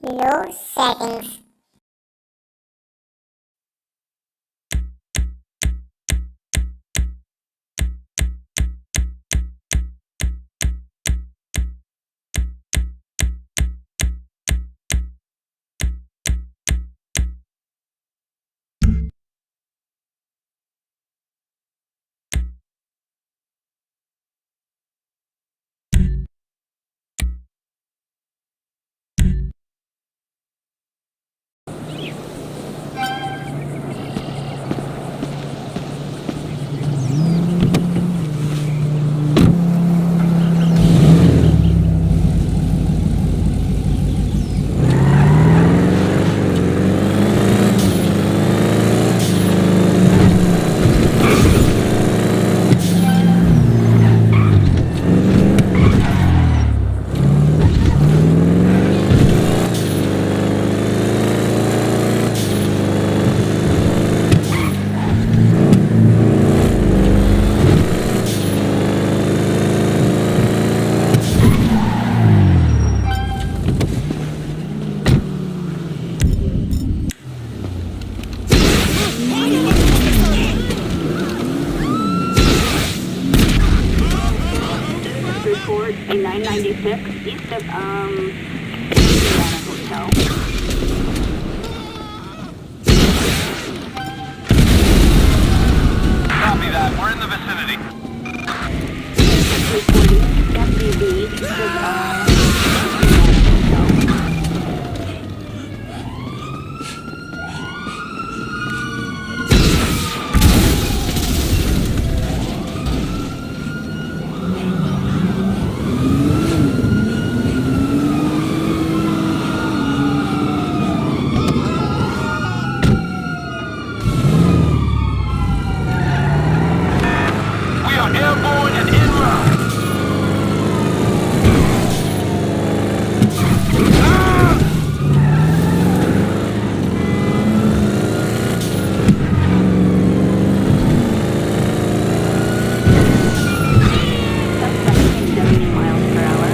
Low settings. Report a 996 east of Savannah Hotel. Copy that. We're in the vicinity. Reporting FBB east of We are airborne and en route. suspect 70 miles per hour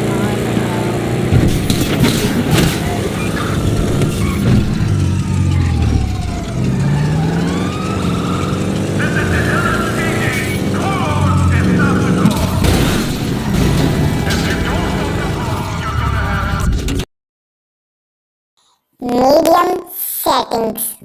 Medium settings.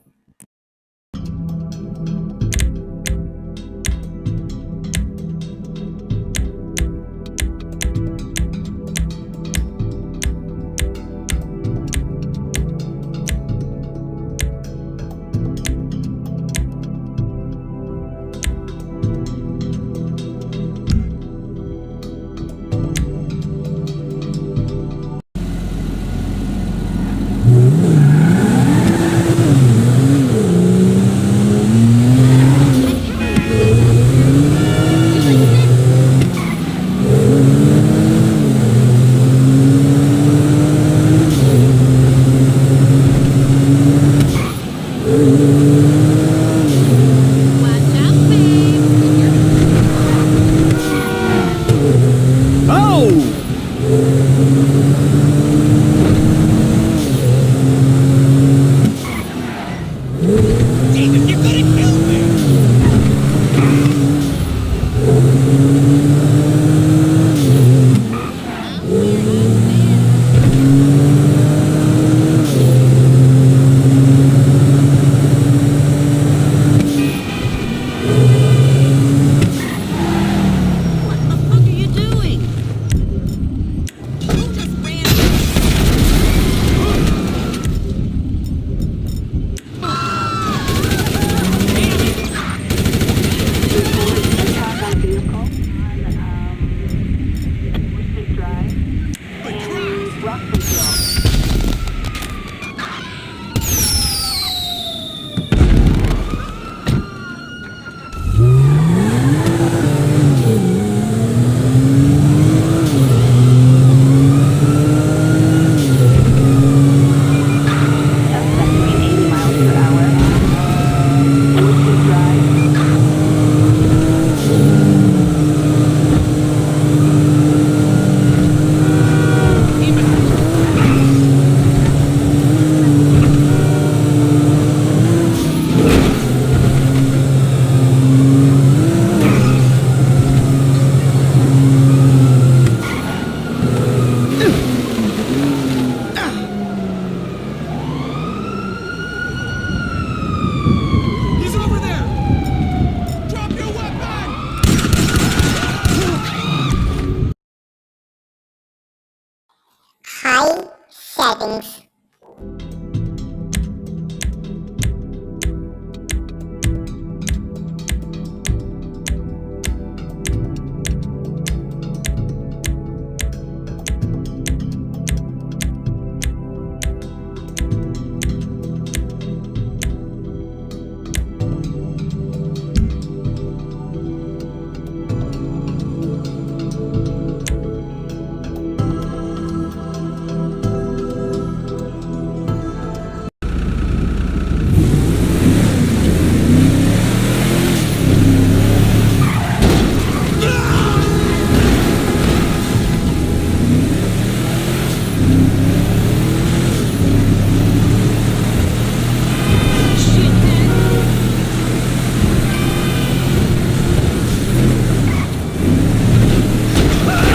settings.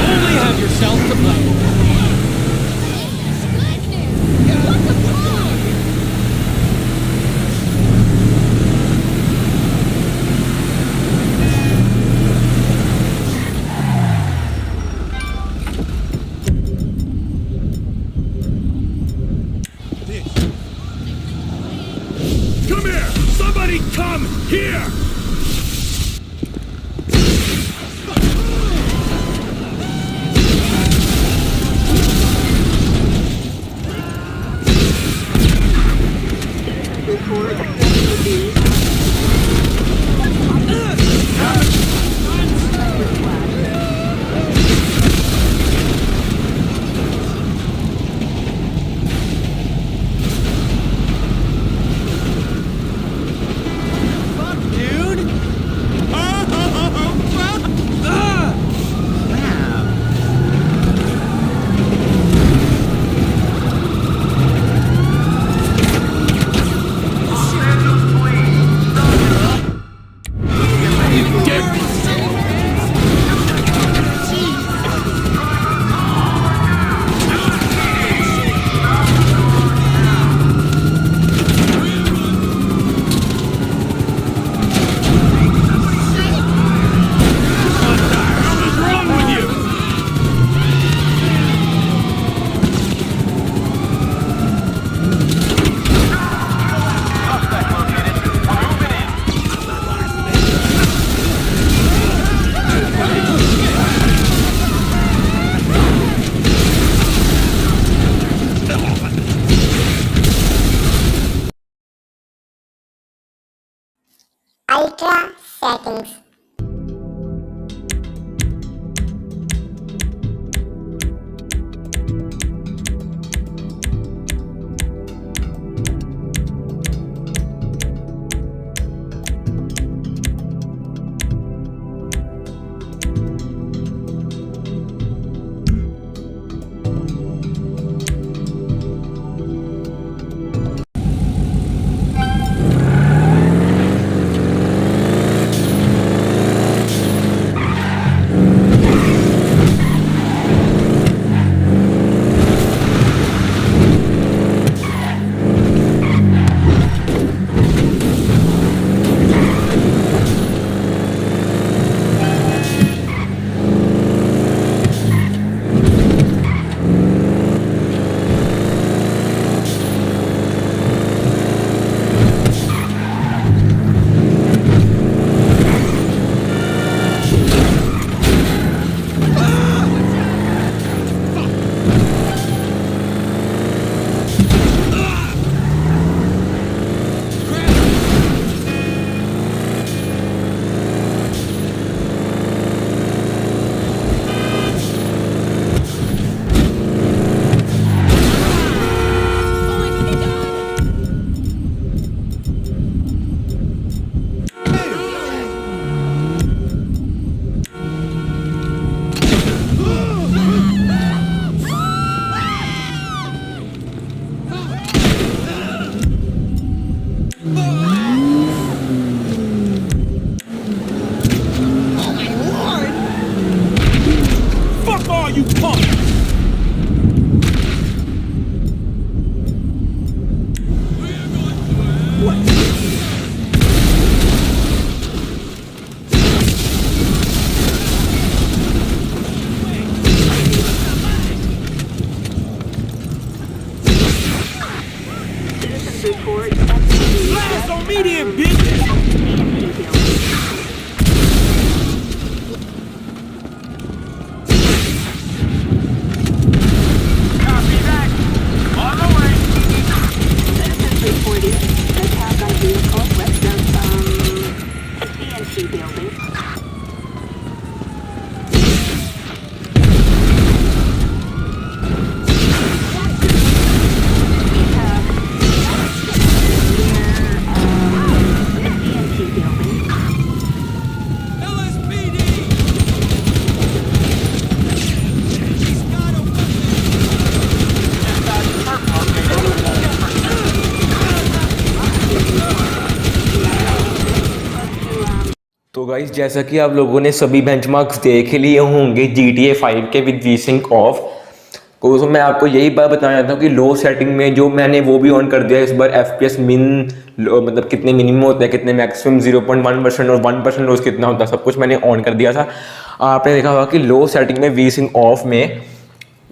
Only have yourself to blame. Come here! Somebody come here! Report WB. Dude! What's wrong with you? Suspect located. We're moving in. Ultra settings. report MTV Blast on medium, bitch! TNT building. Copy that. On the way. Citizens reported attack on vehicle west of TNT building. We have near TNT building. LSPD! He's got a तो guys जैसा कि आप लोगों ने सभी benchmarks देख लिए होंगे GTA 5 के विद V-Sync ऑफ, तो मैं आपको यही बात बताना चाहता हूँ कि लो सेटिंग में जो मैंने वो भी ऑन कर दिया इस बार। FPS मिन मतलब कितने मिनिमम होते हैं, कितने मैक्सिमम 0.1% और 1% रोज कितना होता है, सब कुछ मैंने ऑन कर दिया था। आपने देखा होगा कि लो सेटिंग में V-Sync ऑफ में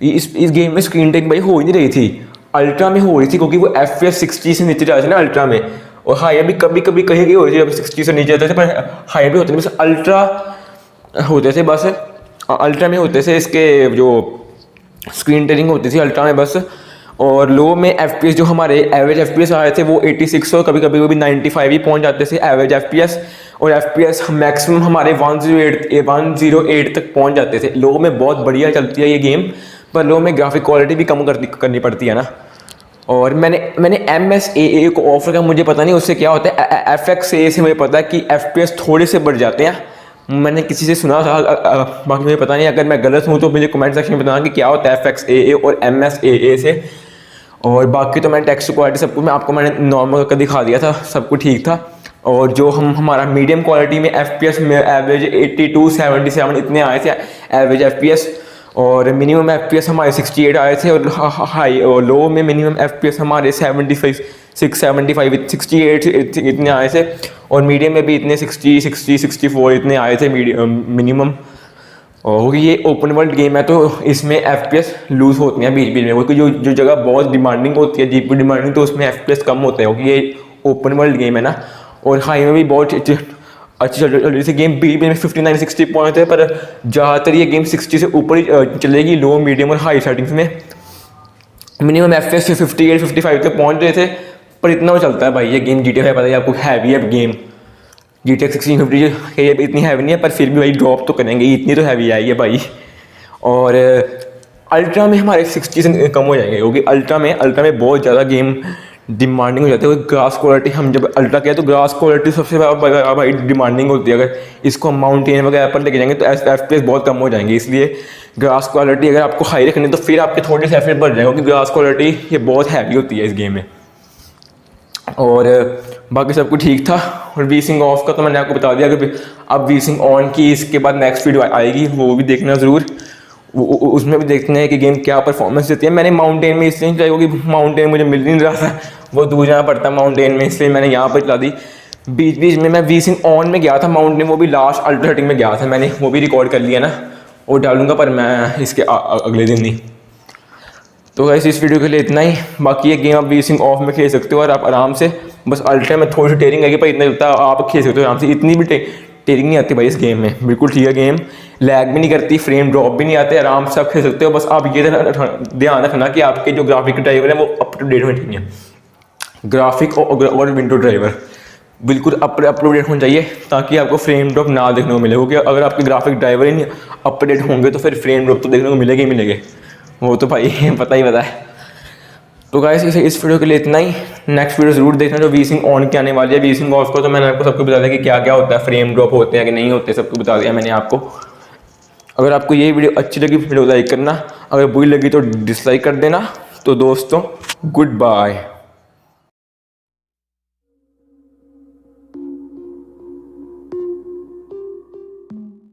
इस गेम में स्क्रीन टेक भाई हो ही नहीं रही थी। अल्ट्रा में हो रही थी क्योंकि वो FPS 60 से नीचे जाते थे ना अल्ट्रा में, और हाई भी कभी कभी कहीं कहीं हो रही थी, 60 से नीचे जाते थे, पर हाई भी होते थे। बस अल्ट्रा होते थे, बस अल्ट्रा में होते थे इसके जो स्क्रीन टेरिंग होती थी अल्ट्रा में बस। और लो में FPS जो हमारे एवरेज FPS आए थे वो 86 और कभी कभी वो भी 95 ही पहुंच जाते थे एवरेज FPS, और FPS मैक्सिमम हमारे 108 तक पहुंच जाते थे। लो में बहुत बढ़िया चलती है ये गेम, पर लो में ग्राफिक क्वालिटी भी कम करनी पड़ती है ना। और मैंने MSAA को ऑफर किया, मुझे पता नहीं उससे क्या होता है। FXAA से मुझे पता है कि FPS थोड़े से बढ़ जाते हैं, मैंने किसी से सुना था, बाकी मुझे पता नहीं। अगर मैं गलत हूँ तो मुझे कमेंट सेक्शन में बताना कि क्या होता है FXAA और MSAA से। और बाकी तो मैंने टेक्स्ट क्वालिटी सब कुछ आपको मैंने नॉर्मल करके दिखा दिया था, सब कुछ ठीक था। और जो हमारा मीडियम क्वालिटी में FPS में एवरेज 82 77 इतने आए थे एवरेज FPS, और मिनिमम FPS हमारे 68 आए थे, और हाई और लो में मिनिमम FPS हमारे 75 68 इतने आए थे, और मीडियम में भी इतने 64 इतने आए थे मिनिमम। और ये ओपन वर्ल्ड गेम है तो इसमें FPS लूज़ होती हैं बीच बीच में, क्योंकि जो जगह बहुत डिमांडिंग होती है, GPU डिमांडिंग, तो उसमें FPS कम होते हैं क्योंकि ये ओपन वर्ल्ड गेम है ना। और हाई में भी बहुत अच्छी चल रही थी गेम, बीच में 59-60 पॉइंट है, पर ज़्यादातर ये गेम 60 से ऊपर ही चलेगी लो मीडियम और हाई सेटिंग्स में। मिनिमम FPS 58-55 तक पहुँच रहे थे, पर इतना वो चलता है भाई ये गेम। GTA 5 पता है आपको हैवी है गेम, GTX 1650 ये इतनी हैवी नहीं है, पर फिर भी भाई ड्रॉप तो करेंगे, इतनी तो हैवी आई है भाई। और अल्ट्रा में हमारे 60 से कम हो जाएंगे, क्योंकि अल्ट्रा में बहुत ज़्यादा गेम डिमांडिंग हो जाती है। ग्रास क्वालिटी हम जब अल्ट्रा किया तो ग्रास क्वालिटी सबसे भाई डिमांडिंग होती है। अगर इसको हम माउंटेन वगैरह पर लेके जाएंगे तो FPS बहुत कम हो जाएंगे, इसलिए ग्रास क्वालिटी अगर आपको हाई रखनी है तो फिर आपके थोड़े से FPS बढ़ जाएंगे, क्योंकि ग्रास क्वालिटी ये बहुत हैवी होती है इस गेम में। और बाकी सब कुछ ठीक था। और V-Sync ऑफ का तो मैंने आपको बता दिया कि अब V-Sync ऑन की इसके बाद नेक्स्ट वीडियो आएगी, वो भी देखना ज़रूर। उसमें भी देखते हैं कि गेम क्या परफॉर्मेंस देती है। मैंने माउंटेन में इसलिए चाहिए क्योंकि माउंटेन मुझे मिल नहीं रहा था, वो दूर जाना पड़ता माउंटेन में, इसलिए मैंने यहाँ पर चला दी। बीच बीच में मैं V-Sync ऑन में गया था माउंटेन, वो भी लास्ट अल्ट्रा सेटिंग में गया था मैंने, वो भी रिकॉर्ड कर लिया ना, वो डालूंगा, पर मैं इसके अगले दिन नहीं। तो गाइस इस वीडियो के लिए इतना ही। बाकी ये गेम आप V-Sync ऑफ में खेल सकते हो, और आप आराम से, बस अल्ट्रा में थोड़ी सी टेयरिंग आएगी, पर इतना चलता है आप खेल सकते हो आराम से। इतनी भी टेयरिंग नहीं आती भाई इस गेम में, बिल्कुल ठीक है गेम, लैग भी नहीं करती, फ्रेम ड्रॉप भी नहीं आते, आराम से आप खेल सकते हो। बस आप ये ध्यान रखना कि आपके जो ग्राफिक ड्राइवर है वो अप टू डेट होने चाहिए, ग्राफिक और विंडो ड्राइवर बिल्कुल अप टू डेट होना चाहिए, ताकि आपको फ्रेम ड्रॉप ना देखने को मिले। क्योंकि अगर आपके ग्राफिक ड्राइवर ही नहीं अपडेट होंगे तो फिर फ्रेम ड्रॉप तो देखने को मिलेगा ही मिलेंगे, वो तो भाई पता ही है। तो गाइस इस वीडियो के लिए इतना ही। नेक्स्ट वीडियो ज़रूर देखना जो V-Sync ऑन की आने वाली है। V-Sync ऑफ को तो मैंने आपको सबको बता दिया कि क्या क्या होता है, फ्रेम ड्रॉप होते हैं कि नहीं होते, सबको बता दिया मैंने आपको। अगर आपको ये वीडियो अच्छी लगी वीडियो लाइक करना, अगर बुरी लगी तो डिसलाइक कर देना। तो दोस्तों गुड बाय।